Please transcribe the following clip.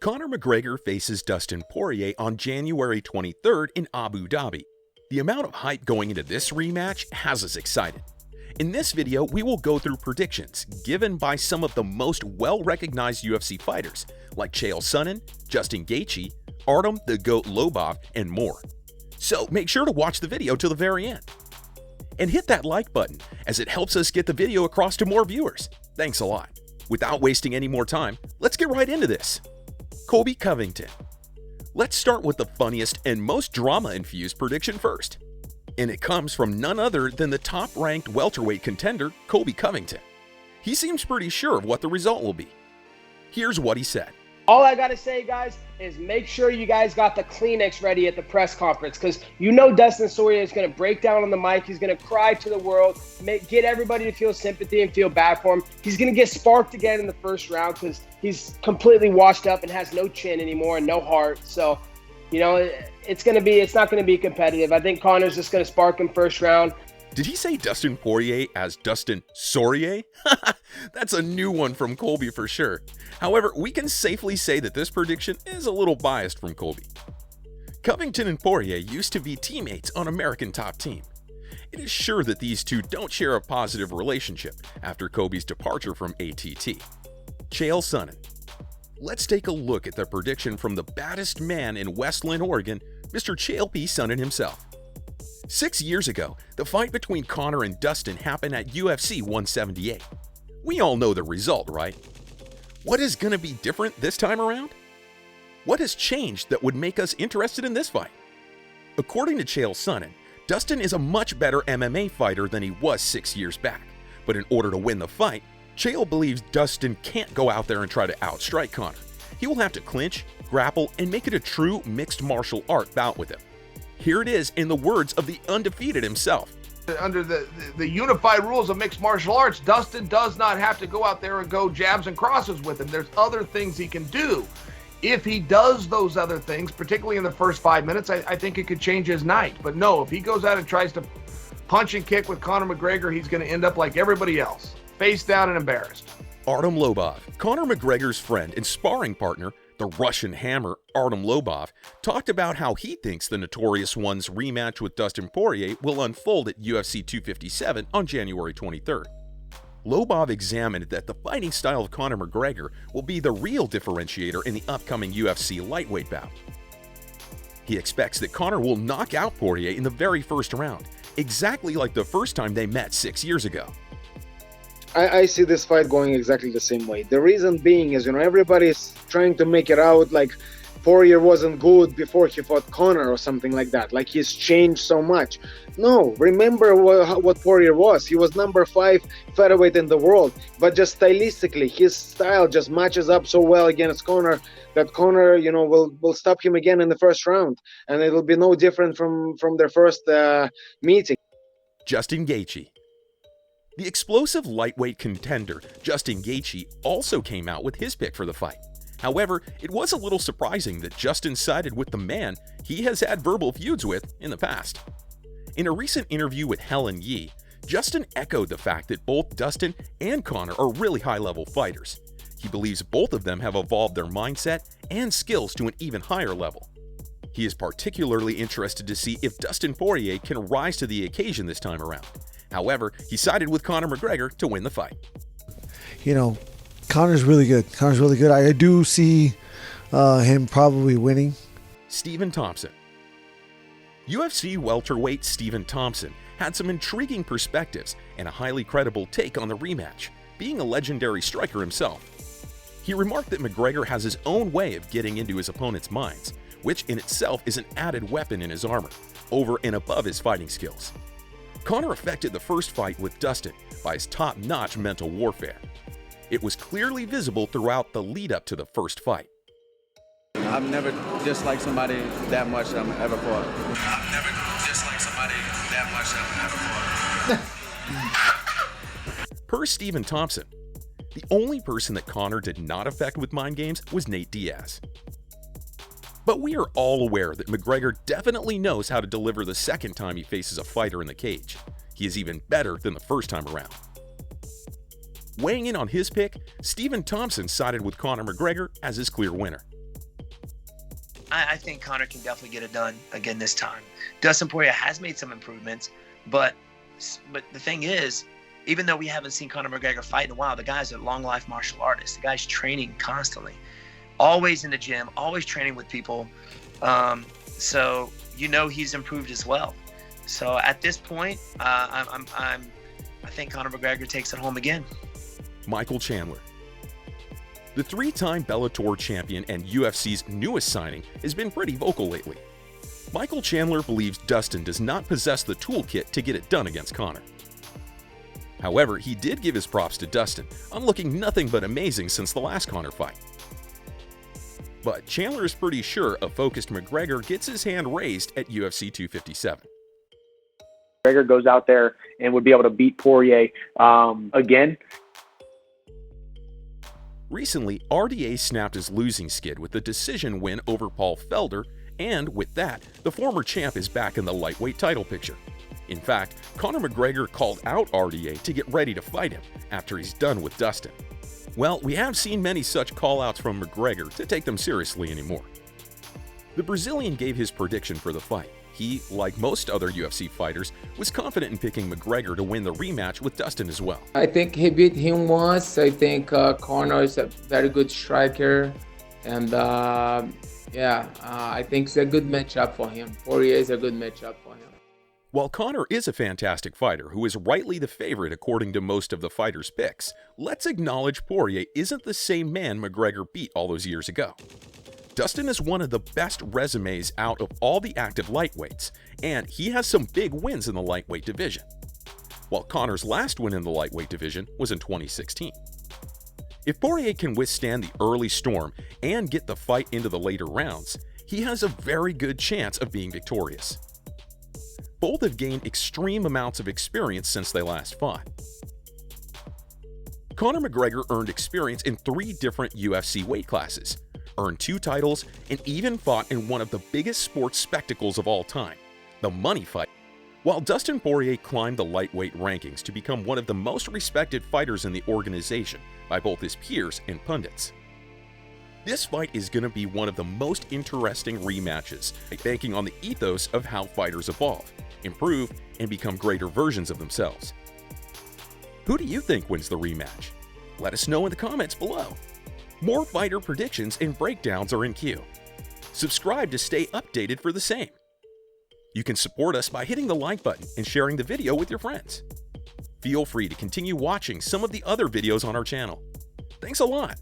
Conor McGregor faces Dustin Porier on January 23rd in Abu Dhabi. The amount of hype going into this rematch has us excited. In this video, we will go through predictions given by some of the most well-recognized UFC fighters like Chael Sonnen, Justin Gaethje, Artem the Goat Lobov, and more. So make sure to watch the video till the very end. And hit that like button as it helps us get the video across to more viewers. Thanks a lot. Without wasting any more time, let's get right into this. Colby Covington. Let's start with the funniest and most drama-infused prediction first. And it comes from none other than the top-ranked welterweight contender, Colby Covington. He seems pretty sure of what the result will be. Here's what he said. All I got to say, guys, is make sure you guys got the Kleenex ready at the press conference, because you know Dustin Porier is going to break down on the mic. He's going to cry to the world, get everybody to feel sympathy and feel bad for him. He's going to get sparked again in the first round because he's completely washed up and has no chin anymore and no heart. So, you know, it's not going to be competitive. I think Conor's just going to spark him first round. Did he say Dustin Porier as Dustin Porier? That's a new one from Colby for sure. However, we can safely say that this prediction is a little biased from Colby. Covington and Poirier used to be teammates on American Top Team. It is sure that these two don't share a positive relationship after Colby's departure from ATT. Chael Sonnen. Let's take a look at the prediction from the baddest man in Westland, Oregon, Mr. Chael P. Sonnen himself. 6 years ago, the fight between Conor and Dustin happened at UFC 178. We all know the result, right? What is going to be different this time around? What has changed that would make us interested in this fight? According to Chael Sonnen, Dustin is a much better MMA fighter than he was 6 years back. But in order to win the fight, Chael believes Dustin can't go out there and try to outstrike Conor. He will have to clinch, grapple, and make it a true mixed martial art bout with him. Here it is in the words of the undefeated himself. Under the unified rules of mixed martial arts, Dustin does not have to go out there and go jabs and crosses with him. There's other things he can do. If he does those other things, particularly in the first 5 minutes, I think it could change his night. But no, if he goes out and tries to punch and kick with Conor McGregor, he's going to end up like everybody else, face down and embarrassed. Artem Lobov, Conor McGregor's friend and sparring partner, the Russian Hammer, Artem Lobov, talked about how he thinks the Notorious One's rematch with Dustin Porier will unfold at UFC 257 on January 23rd. Lobov examined that the fighting style of Conor McGregor will be the real differentiator in the upcoming UFC lightweight bout. He expects that Conor will knock out Poirier in the very first round, exactly like the first time they met 6 years ago. I see this fight going exactly the same way. The reason being is, everybody's trying to make it out like Poirier wasn't good before he fought Conor or something like that. Like he's changed so much. No, remember what Poirier was. He was number 5 featherweight in the world. But just stylistically, his style just matches up so well against Conor that Conor, will stop him again in the first round. And it'll be no different from their first meeting. Justin Gaethje. The explosive lightweight contender, Justin Gaethje, also came out with his pick for the fight. However, it was a little surprising that Justin sided with the man he has had verbal feuds with in the past. In a recent interview with Helen Yee, Justin echoed the fact that both Dustin and Conor are really high-level fighters. He believes both of them have evolved their mindset and skills to an even higher level. He is particularly interested to see if Dustin Porier can rise to the occasion this time around. However, he sided with Conor McGregor to win the fight. Conor's really good. I do see him probably winning. Stephen Thompson. UFC welterweight Stephen Thompson had some intriguing perspectives and a highly credible take on the rematch, being a legendary striker himself. He remarked that McGregor has his own way of getting into his opponent's minds, which in itself is an added weapon in his armor, over and above his fighting skills. Conor affected the first fight with Dustin by his top-notch mental warfare. It was clearly visible throughout the lead-up to the first fight. I've never disliked somebody that much that I've ever fought. Per Stephen Thompson, the only person that Conor did not affect with mind games was Nate Diaz. But we are all aware that McGregor definitely knows how to deliver the second time he faces a fighter in the cage. He is even better than the first time around. Weighing in on his pick, Stephen Thompson sided with Conor McGregor as his clear winner. I think Conor can definitely get it done again this time. Dustin Porier has made some improvements, but the thing is, even though we haven't seen Conor McGregor fight in a while, the guy's a long life martial artist. The guy's training constantly, always in the gym, always training with people. So he's improved as well. So at this point, I think Conor McGregor takes it home again. Michael Chandler. The three-time Bellator champion and UFC's newest signing has been pretty vocal lately. Michael Chandler believes Dustin does not possess the toolkit to get it done against Conor. However, he did give his props to Dustin on looking nothing but amazing since the last Conor fight. But Chandler is pretty sure a focused McGregor gets his hand raised at UFC 257. McGregor goes out there and would be able to beat Poirier again. Recently, RDA snapped his losing skid with a decision win over Paul Felder, and with that, the former champ is back in the lightweight title picture. In fact, Conor McGregor called out RDA to get ready to fight him after he's done with Dustin. Well, we have seen many such call-outs from McGregor to take them seriously anymore. The Brazilian gave his prediction for the fight. He, like most other UFC fighters, was confident in picking McGregor to win the rematch with Dustin as well. I think he beat him once. I think Conor is a very good striker. And I think it's a good matchup for him. Poirier is a good matchup for him. While Conor is a fantastic fighter who is rightly the favorite according to most of the fighters' picks, let's acknowledge Poirier isn't the same man McGregor beat all those years ago. Dustin is one of the best resumes out of all the active lightweights, and he has some big wins in the lightweight division, while Conor's last win in the lightweight division was in 2016. If Poirier can withstand the early storm and get the fight into the later rounds, he has a very good chance of being victorious. Both have gained extreme amounts of experience since they last fought. Conor McGregor earned experience in 3 different UFC weight classes, earned 2 titles, and even fought in one of the biggest sports spectacles of all time, the money fight. While Dustin Porier climbed the lightweight rankings to become one of the most respected fighters in the organization by both his peers and pundits. This fight is going to be one of the most interesting rematches, banking on the ethos of how fighters evolve, improve, and become greater versions of themselves. Who do you think wins the rematch? Let us know in the comments below. More fighter predictions and breakdowns are in queue. Subscribe to stay updated for the same. You can support us by hitting the like button and sharing the video with your friends. Feel free to continue watching some of the other videos on our channel. Thanks a lot!